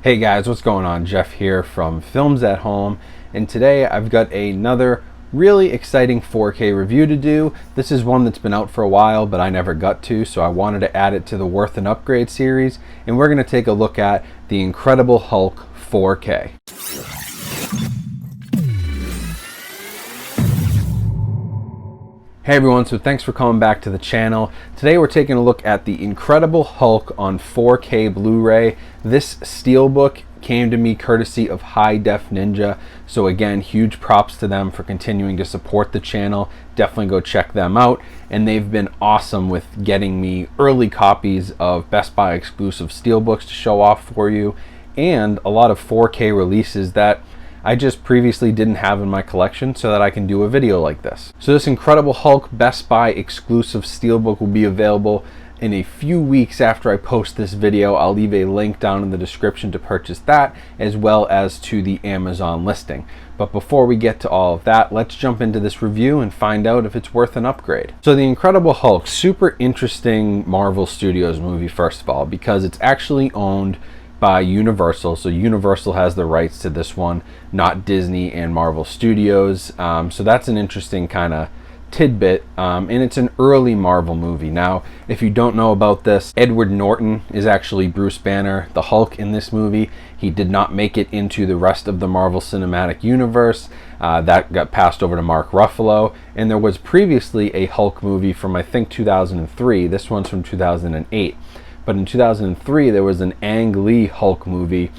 Hey guys, what's going on? Jeff here from Films at Home, and today I've got another really exciting 4K review to do. This is one that's been out for a while, but I never got to, so I wanted to add it to the Worth an Upgrade series, and we're going to take a look at The Incredible Hulk 4K. Hey everyone, so thanks for coming back to the channel. Today we're taking a look at The Incredible Hulk on 4K Blu-ray. This steelbook came to me courtesy of HiDefNinja, so again, huge props to them for continuing to support the channel. Definitely go check them out, and they've been awesome with getting me early copies of Best Buy exclusive steelbooks to show off for you, and a lot of 4K releases that I just previously didn't have in my collection so that I can do a video like this. So this Incredible Hulk Best Buy exclusive steelbook will be available in a few weeks after I post this video. I'll leave a link down in the description to purchase that, as well as to the Amazon listing. But before we get to all of that, let's jump into this review and find out if it's worth an upgrade. So The Incredible Hulk, super interesting Marvel Studios movie, first of all, because it's actually owned by Universal. So Universal has the rights to this one, not Disney and Marvel Studios. So that's an interesting kind of tidbit, and it's an early Marvel movie. Now, if you don't know about this, Edward Norton is actually Bruce Banner, the Hulk in this movie. He did not make it into the rest of the Marvel Cinematic Universe. That got passed over to Mark Ruffalo, and there was previously a Hulk movie from, I think, 2003. This one's from 2008. But in 2003, there was an Ang Lee Hulk movie,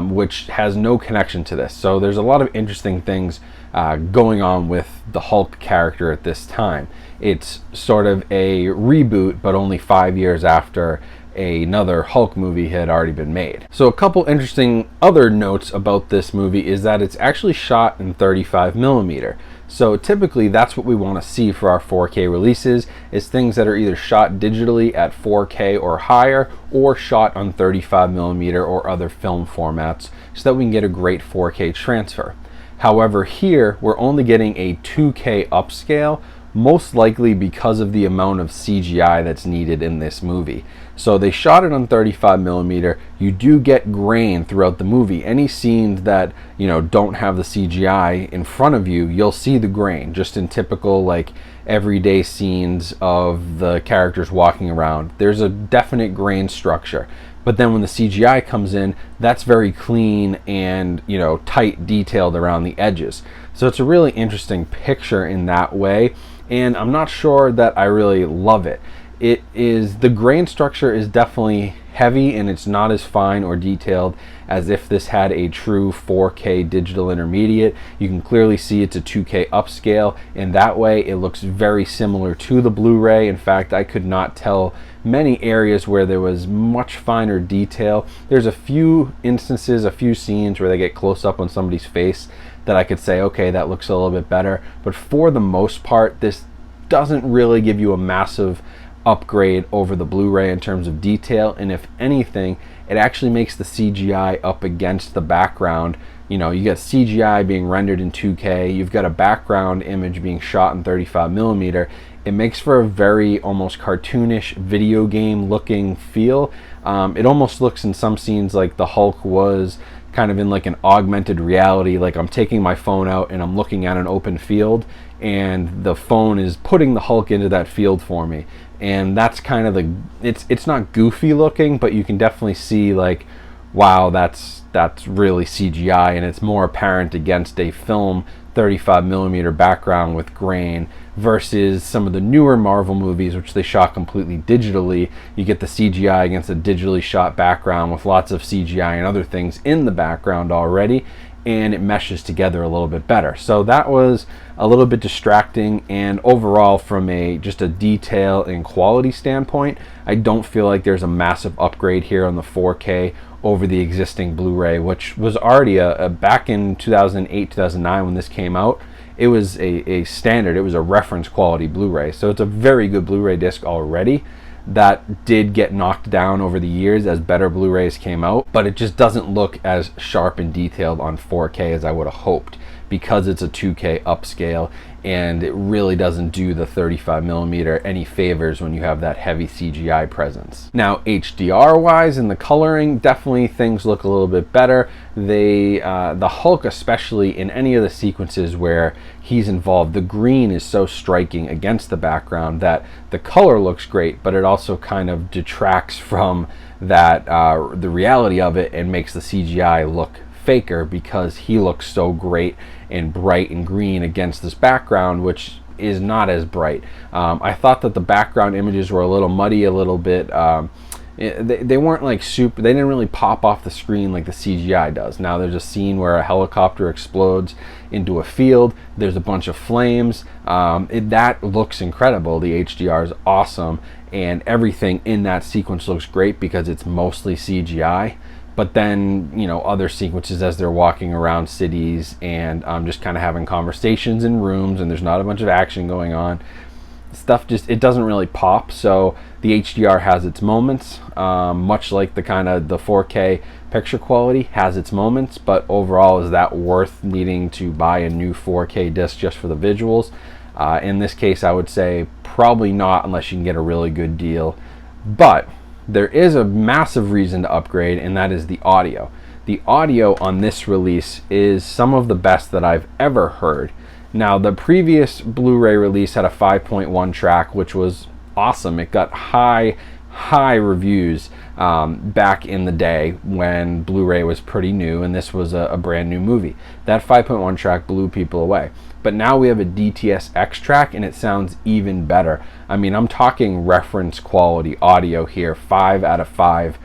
which has no connection to this. So there's a lot of interesting things going on with the Hulk character at this time. It's sort of a reboot, but only 5 years after another Hulk movie had already been made. So a couple interesting other notes about this movie is that it's actually shot in 35mm. So typically that's what we want to see for our 4K releases, is things that are either shot digitally at 4K or higher, or shot on 35mm or other film formats, so that we can get a great 4K transfer. However, here we're only getting a 2K upscale, most likely because of the amount of CGI that's needed in this movie. So they shot it on 35mm. You do get grain throughout the movie. Any scenes that, you know, don't have the CGI in front of you, you'll see the grain, just in typical like everyday scenes of the characters walking around. There's a definite grain structure. But then when the CGI comes in, that's very clean and, you know, tight, detailed around the edges. So it's a really interesting picture in that way, and I'm not sure that I really love it. The grain structure is definitely heavy, and it's not as fine or detailed as if this had a true 4K digital intermediate. You can clearly see it's a 2K upscale, and that way it looks very similar to the Blu-ray. In fact, I could not tell many areas where there was much finer detail. There's a few instances, a few scenes where they get close up on somebody's face that I could say, okay, that looks a little bit better. But for the most part, this doesn't really give you a massive upgrade over the Blu-ray in terms of detail, and if anything, it actually makes the CGI up against the background. You know, you got CGI being rendered in 2K, you've got a background image being shot in 35mm. It makes for a very almost cartoonish video game looking feel. It almost looks in some scenes like the Hulk was kind of in like an augmented reality, like I'm taking my phone out and I'm looking at an open field, and the phone is putting the Hulk into that field for me. And that's kind of it's not goofy looking, but you can definitely see like, wow, that's really CGI, and it's more apparent against a film 35mm background with grain versus some of the newer Marvel movies, which they shot completely digitally. You get the CGI against a digitally shot background with lots of CGI and other things in the background already, and it meshes together a little bit better. So that was a little bit distracting, and overall from just a detail and quality standpoint, I don't feel like there's a massive upgrade here on the 4K over the existing Blu-ray, which was already back in 2008, 2009 when this came out. It was a standard, it was a reference quality Blu-ray. So it's a very good Blu-ray disc already. That did get knocked down over the years as better Blu-rays came out, but it just doesn't look as sharp and detailed on 4K as I would have hoped, because it's a 2K upscale, and it really doesn't do the 35mm any favors when you have that heavy CGI presence. Now, HDR wise and the coloring, definitely things look a little bit better. The Hulk, especially in any of the sequences where he's involved, the green is so striking against the background that the color looks great, but it also kind of detracts from that the reality of it and makes the CGI look faker, because he looks so great and bright and green against this background, which is not as bright. I thought that the background images were a little muddy, a little bit they weren't like super, they didn't really pop off the screen like the CGI does. Now there's a scene where a helicopter explodes into a field, there's a bunch of flames, that looks incredible. The HDR is awesome, and everything in that sequence looks great because it's mostly CGI. But then, you know, other sequences as they're walking around cities and just kind of having conversations in rooms, and there's not a bunch of action going on, stuff just, it doesn't really pop. So the HDR has its moments, much like the kind of the 4K picture quality has its moments, but overall, is that worth needing to buy a new 4K disc just for the visuals? In this case, I would say probably not, unless you can get a really good deal. But there is a massive reason to upgrade, and that is the audio. The audio on this release is some of the best that I've ever heard. Now, the previous Blu-ray release had a 5.1 track, which was awesome. It got high reviews back in the day when Blu-ray was pretty new and this was a brand new movie. That 5.1 track blew people away. But now we have a DTS-X track, and it sounds even better. I mean, I'm talking reference quality audio here, 5 out of 5,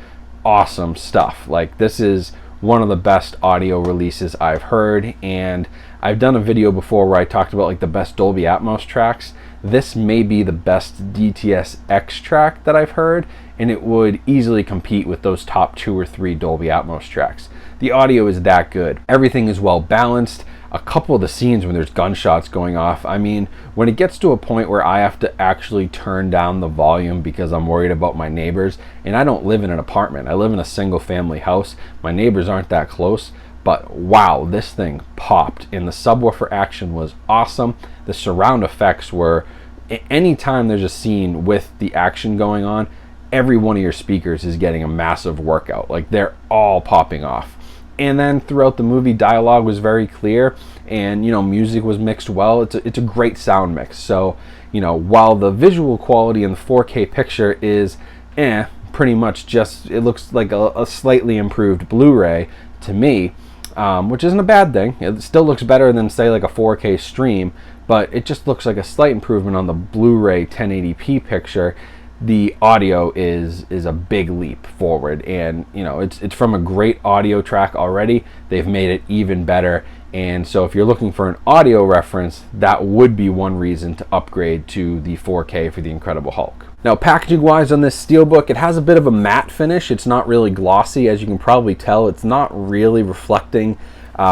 awesome stuff. Like, this is one of the best audio releases I've heard, and I've done a video before where I talked about like the best Dolby Atmos tracks. This may be the best DTS-X track that I've heard, and it would easily compete with those top 2 or 3 Dolby Atmos tracks. The audio is that good. Everything is well balanced. A couple of the scenes when there's gunshots going off, I mean, when it gets to a point where I have to actually turn down the volume because I'm worried about my neighbors, and I don't live in an apartment, I live in a single family house, my neighbors aren't that close, but wow, this thing popped, and the subwoofer action was awesome. The surround effects were, anytime there's a scene with the action going on, every one of your speakers is getting a massive workout. Like, they're all popping off. And then throughout the movie, dialogue was very clear, and, you know, music was mixed well. It's a great sound mix. So, you know, while the visual quality in the 4K picture is pretty much just, it looks like a slightly improved Blu-ray to me, which isn't a bad thing. It still looks better than, say, like a 4K stream, but it just looks like a slight improvement on the Blu-ray 1080p picture. The audio is a big leap forward, and, you know, it's from a great audio track already. They've made it even better, and so if you're looking for an audio reference, that would be one reason to upgrade to the 4K for the Incredible Hulk. Now, packaging wise on this steelbook, it has a bit of a matte finish. It's not really glossy, as you can probably tell. It's not really reflecting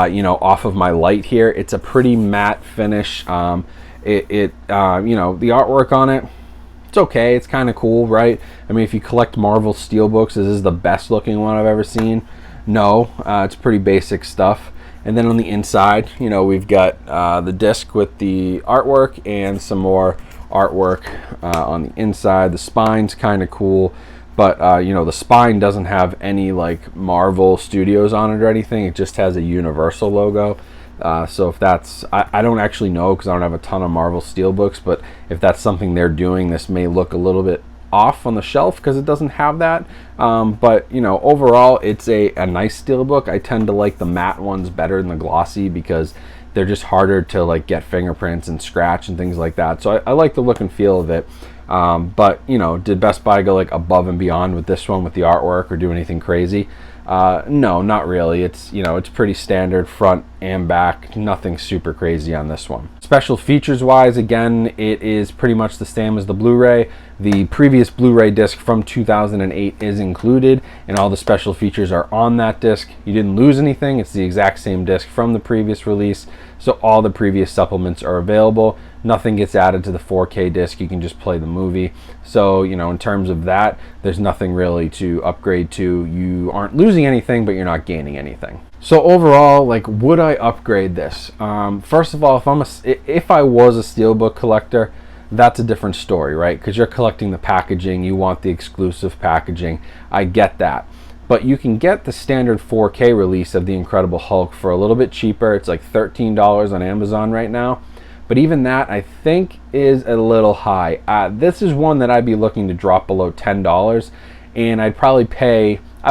you know, off of my light here. It's a pretty matte finish. You know, the artwork on it, it's okay. It's kind of cool, right? I mean, if you collect Marvel steelbooks, this is the best looking one I've ever seen. No, it's pretty basic stuff. And then on the inside, you know, we've got the disc with the artwork and some more artwork on the inside. The spine's kind of cool, but you know, the spine doesn't have any like Marvel Studios on it or anything. It just has a Universal logo. So if that's, I don't actually know because I don't have a ton of Marvel steelbooks, but if that's something they're doing, this may look a little bit off on the shelf because it doesn't have that. But, you know, overall, it's a nice steelbook. I tend to like the matte ones better than the glossy because they're just harder to like get fingerprints and scratch and things like that. So I like the look and feel of it. But, you know, did Best Buy go like above and beyond with this one with the artwork or do anything crazy? No, not really. It's, you know, it's pretty standard front and back, nothing super crazy on this one. Special features wise, again, it is pretty much the same as the Blu-ray. The previous Blu-ray disc from 2008 is included, and all the special features are on that disc. You didn't lose anything. It's the exact same disc from the previous release. So all the previous supplements are available. Nothing gets added to the 4K disc. You can just play the movie. So, you know, in terms of that, there's nothing really to upgrade to. You aren't losing anything, but you're not gaining anything. So overall, like, would I upgrade this? First of all, if I was a steelbook collector, that's a different story, right? Because you're collecting the packaging, you want the exclusive packaging. I get that. But you can get the standard 4K release of The Incredible Hulk for a little bit cheaper. It's like $13 on Amazon right now. But even that, I think, is a little high. This is one that I'd be looking to drop below $10, and I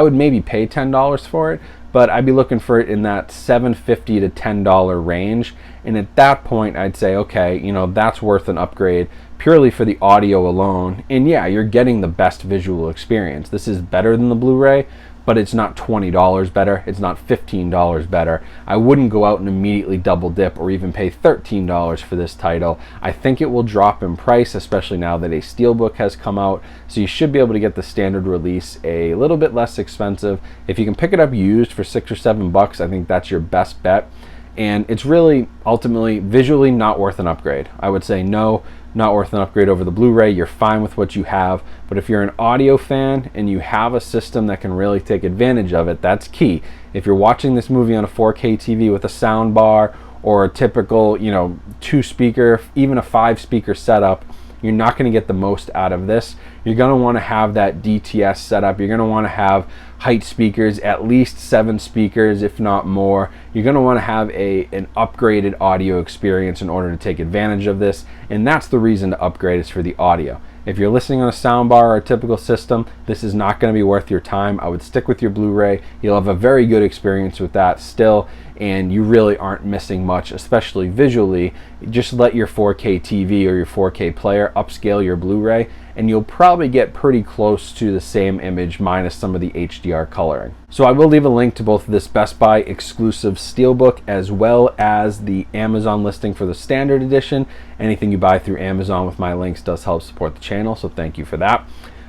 would maybe pay $10 for it, but I'd be looking for it in that $7.50 to $10 range. And at that point, I'd say, okay, you know, that's worth an upgrade purely for the audio alone. And yeah, you're getting the best visual experience. This is better than the Blu-ray, but it's not $20 better. It's not $15 better. I wouldn't go out and immediately double dip or even pay $13 for this title. I think it will drop in price, especially now that a steelbook has come out. So you should be able to get the standard release a little bit less expensive. If you can pick it up used for $6 or $7, I think that's your best bet. And it's really ultimately visually not worth an upgrade. I would say no, not worth an upgrade over the Blu-ray. You're fine with what you have. But if you're an audio fan and you have a system that can really take advantage of it, that's key. If you're watching this movie on a 4K TV with a sound bar or a typical, you know, 2-speaker, even a 5-speaker setup, you're not going to get the most out of this. You're going to want to have that DTS setup. You're going to want to have height speakers, at least 7 speakers, if not more. You're going to want to have an upgraded audio experience in order to take advantage of this, and that's the reason to upgrade, is for the audio. If you're listening on a soundbar or a typical system, this is not going to be worth your time. I would stick with your Blu-ray. You'll have a very good experience with that still, and you really aren't missing much, especially visually. Just let your 4K TV or your 4K player upscale your Blu-ray, and you'll probably get pretty close to the same image minus some of the HDR coloring. So I will leave a link to both this Best Buy exclusive steelbook as well as the Amazon listing for the standard edition. Anything you buy through Amazon with my links does help support the channel, so thank you for that.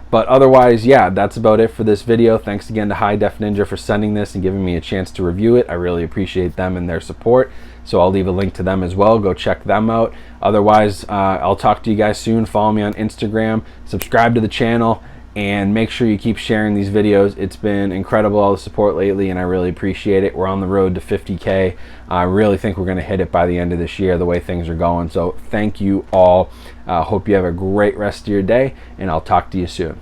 But otherwise, yeah, that's about it for this video. Thanks again to HiDefNinja for sending this and giving me a chance to review it. I really appreciate them and their support. So I'll leave a link to them as well. Go check them out. Otherwise, I'll talk to you guys soon. Follow me on Instagram, subscribe to the channel, and make sure you keep sharing these videos. It's been incredible, all the support lately, and I really appreciate it. We're on the road to 50K. I really think we're going to hit it by the end of this year, the way things are going. So thank you all. Hope you have a great rest of your day, and I'll talk to you soon.